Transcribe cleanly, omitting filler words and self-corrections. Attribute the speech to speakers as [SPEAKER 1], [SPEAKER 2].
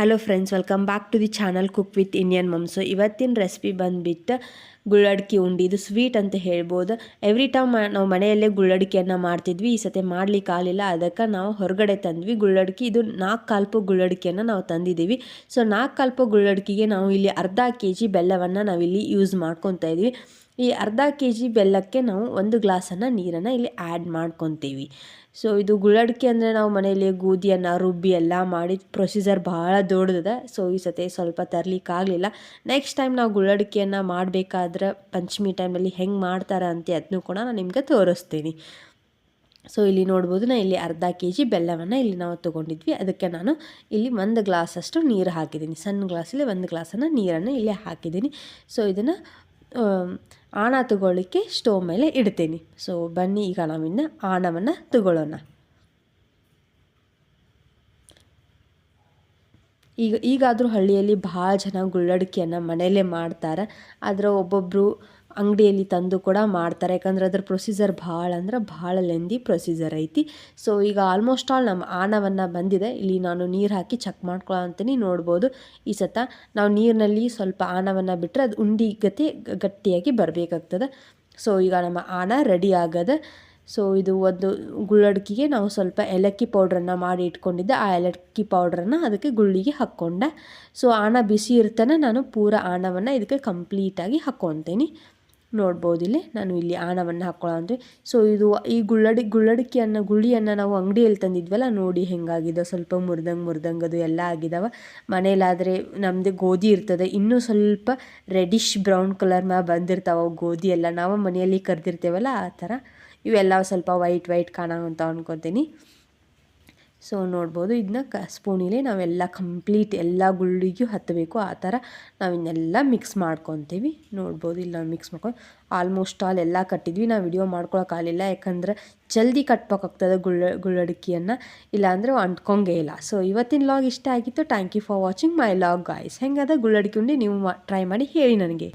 [SPEAKER 1] Hello friends, welcome back to the channel cook with Indian mum. So ಇವತ್ತಿನ recipe ಬಂದುಬಿಟ್ಟು ಗುಳ್ಳಡ್ಕಿ ಉಂಡಿ. ಇದು ಸ್ವೀಟ್ ಅಂತ ಹೇಳ್ಬೋದು. ಎವ್ರಿ ಟೈಮ್ ನಾವು ಮನೆಯಲ್ಲೇ ಗುಳ್ಳಡ್ಕಿಯನ್ನು ಮಾಡ್ತಿದ್ವಿ. ಈ ಸತಿ ಮಾಡ್ಲಿಕ್ಕೆ ಆಗಲಿಲ್ಲ, ಅದಕ್ಕೆ ನಾವು ಹೊರಗಡೆ ತಂದ್ವಿ ಗುಳ್ಳಡ್ಕಿ. ಇದು 4 ಕಾಲ್ಪು ಗುಳ್ಳಡ್ಕಿಯನ್ನು ನಾವು ತಂದಿದ್ದೀವಿ. ಸೊ 4 ಕಾಲ್ಪು ಗುಳ್ಳಡ್ಕಿಗೆ ನಾವು ಇಲ್ಲಿ ಅರ್ಧ kg ಬೆಲ್ಲವನ್ನು ನಾವಿಲ್ಲಿ ಯೂಸ್ ಮಾಡ್ಕೊತಾ ಇದ್ವಿ. ಈ ಅರ್ಧ kg ಬೆಲ್ಲಕ್ಕೆ ನಾವು 1 ಗ್ಲಾಸನ್ನು ನೀರನ್ನು ಇಲ್ಲಿ ಆ್ಯಡ್ ಮಾಡ್ಕೊತೀವಿ. ಸೊ ಇದು ಗುಳ್ಳಡ್ಕಿ ಅಂದರೆ ನಾವು ಮನೆಯಲ್ಲಿ ಗೋಧಿಯನ್ನು ರುಬ್ಬಿ ಎಲ್ಲ ಮಾಡಿ ಪ್ರೊಸೀಜರ್ ಭಾಳ ದೊಡ್ಡದಿದೆ. ಸೊ ಈ ಸತಿ ಸ್ವಲ್ಪ ತರಲಿಕ್ಕಾಗಲಿಲ್ಲ. ನೆಕ್ಸ್ಟ್ ಟೈಮ್ ನಾವು ಗುಳ್ಳಡ್ಕಿಯನ್ನು ಮಾಡಬೇಕಾದ್ರೆ ಪಂಚಮಿ ಟೈಮಲ್ಲಿ ಹೆಂಗೆ ಮಾಡ್ತಾರೆ ಅಂತ ಅದನ್ನು ಕೂಡ ನಾನು ನಿಮಗೆ ತೋರಿಸ್ತೀನಿ. ಸೊ ಇಲ್ಲಿ ನೋಡ್ಬೋದು, ನಾನು ಇಲ್ಲಿ ಅರ್ಧ kg ಬೆಲ್ಲವನ್ನು ಇಲ್ಲಿ ನಾವು ತೊಗೊಂಡಿದ್ವಿ. ಅದಕ್ಕೆ ನಾನು ಇಲ್ಲಿ 1 ಗ್ಲಾಸಷ್ಟು ನೀರು ಹಾಕಿದ್ದೀನಿ. ಸಣ್ಣ ಗ್ಲಾಸಲ್ಲಿ 1 ಗ್ಲಾಸನ್ನು ನೀರನ್ನು ಇಲ್ಲಿ ಹಾಕಿದ್ದೀನಿ. ಸೊ ಇದನ್ನು ಆಣ ತಗೊಳ್ಳಿಕ್ಕೆ ಸ್ಟೋವ್ ಮೇಲೆ ಇಡ್ತೀನಿ. ಸೊ ಬನ್ನಿ ಈಗ ನಾವಿನ್ನು ಆಣವನ್ನು ತಗೊಳ್ಳೋಣ. ಈಗಾದರೂ ಹಳ್ಳಿಯಲ್ಲಿ ಭಾಳ ಜನ ಗುಳ್ಳಡ್ಕಿಯನ್ನು ಮನೆಯಲ್ಲೇ ಮಾಡ್ತಾರೆ. ಆದರೆ ಒಬ್ಬೊಬ್ಬರು ಅಂಗಡಿಯಲ್ಲಿ ತಂದು ಕೂಡ ಮಾಡ್ತಾರೆ. ಯಾಕಂದ್ರೆ ಅದ್ರ ಪ್ರೊಸೀಜರ್ ಭಾಳ ಲೆಂದಿ ಪ್ರೊಸೀಜರ್ ಐತಿ. ಸೊ ಈಗ ಆಲ್ಮೋಸ್ಟ್ ಆಲ್ ನಮ್ಮ ಆಣವನ್ನು ಬಂದಿದೆ. ಇಲ್ಲಿ ನಾನು ನೀರು ಹಾಕಿ ಚೆಕ್ ಮಾಡ್ಕೊಳ್ಳೋ ಅಂತೀನಿ. ನೋಡ್ಬೋದು, ಈ ಸತ ನಾವು ನೀರಿನಲ್ಲಿ ಸ್ವಲ್ಪ ಆಣವನ್ನು ಬಿಟ್ಟರೆ ಅದು ಉಂಡಿ ಗಟ್ಟಿಯಾಗಿ ಬರಬೇಕಾಗ್ತದೆ. ಸೊ ಈಗ ನಮ್ಮ ಆಣ ರೆಡಿ ಆಗದೆ. ಸೊ ಇದು ಒಂದು ಗುಳ್ಳಡ್ಕಿಗೆ ನಾವು ಸ್ವಲ್ಪ ಏಲಕ್ಕಿ ಪೌಡ್ರನ್ನು ಮಾಡಿ ಇಟ್ಕೊಂಡಿದ್ದೆ. ಆ ಏಲಕ್ಕಿ ಪೌಡ್ರನ್ನು ಅದಕ್ಕೆ ಗುಳ್ಳಿಗೆ ಹಾಕ್ಕೊಂಡೆ. ಸೊ ಆಣ ಬಿಸಿ ಇರ್ತಾನೆ ನಾನು ಪೂರ ಆಣವನ್ನು ಇದಕ್ಕೆ ಕಂಪ್ಲೀಟಾಗಿ ಹಾಕ್ಕೊತೀನಿ. ನೋಡ್ಬೋದು ಇಲ್ಲಿ ನಾನು ಇಲ್ಲಿ ಆಣವನ್ನು ಹಾಕ್ಕೊಳ್ಳೋ. ಸೊ ಇದು ಈ ಗುಳ್ಳಿಯನ್ನು ನಾವು ಅಂಗಡಿಯಲ್ಲಿ ತಂದಿದ್ವಲ್ಲ, ನೋಡಿ ಹೆಂಗಾಗಿದೆ, ಸ್ವಲ್ಪ ಮುರ್ದಂಗೆ ಅದು ಎಲ್ಲ ಆಗಿದಾವೆ. ಮನೇಲಾದರೆ ನಮ್ಮದು ಗೋಧಿ ಇರ್ತದೆ, ಇನ್ನೂ ಸ್ವಲ್ಪ ರೆಡಿಶ್ ಬ್ರೌನ್ ಕಲರ್ ಮ್ಯಾಗ ಬಂದಿರ್ತಾವೆ ಗೋಧಿ ಎಲ್ಲ. ನಾವು ಮನೆಯಲ್ಲಿ ಕರೆದಿರ್ತೇವಲ್ಲ ಆ ಥರ ಇವೆಲ್ಲ ಸ್ವಲ್ಪ ವೈಟ್ ಕಾಣೋ ಅಂತ ಅಂದ್ಕೊತೀನಿ. ಸೊ ನೋಡ್ಬೋದು, ಇದನ್ನ ಸ್ಪೂನಿಲಿ ನಾವೆಲ್ಲ ಕಂಪ್ಲೀಟ್ ಎಲ್ಲ ಗುಳ್ಳಿಗೂ ಹತ್ತಬೇಕು ಆ ಥರ ನಾವು ಇನ್ನೆಲ್ಲ ಮಿಕ್ಸ್ ಮಾಡ್ಕೊತೀವಿ. ನೋಡ್ಬೋದು, ಇಲ್ಲಿ ನಾವು ಮಿಕ್ಸ್ ಮಾಡ್ಕೊಂಡು ಆಲ್ಮೋಸ್ಟ್ ಆಲ್ ಎಲ್ಲ ಕಟ್ಟಿದ್ವಿ. ನಾವು ವಿಡಿಯೋ ಮಾಡ್ಕೊಳಕ್ಕಾಗಲಿಲ್ಲ, ಯಾಕಂದ್ರೆ ಜಲ್ದಿ ಕಟ್ಬೇಕಾಗ್ತದೆ ಗುಳ್ಳಡ್ಕಿಯನ್ನು, ಇಲ್ಲಾಂದರೆ ಅಂಟ್ಕೊಂಗೇ ಇಲ್ಲ. ಸೊ ಇವತ್ತಿನ ಲಾಗ್ ಇಷ್ಟ ಆಗಿತ್ತು. Thank you for watching my vlog guys. ಹೆಂಗದ ಗುಳ್ಳಡ್ಕಿ ಉಂಡಿ ನೀವು ಟ್ರೈ ಮಾಡಿ ಹೇಳಿ ನನಗೆ.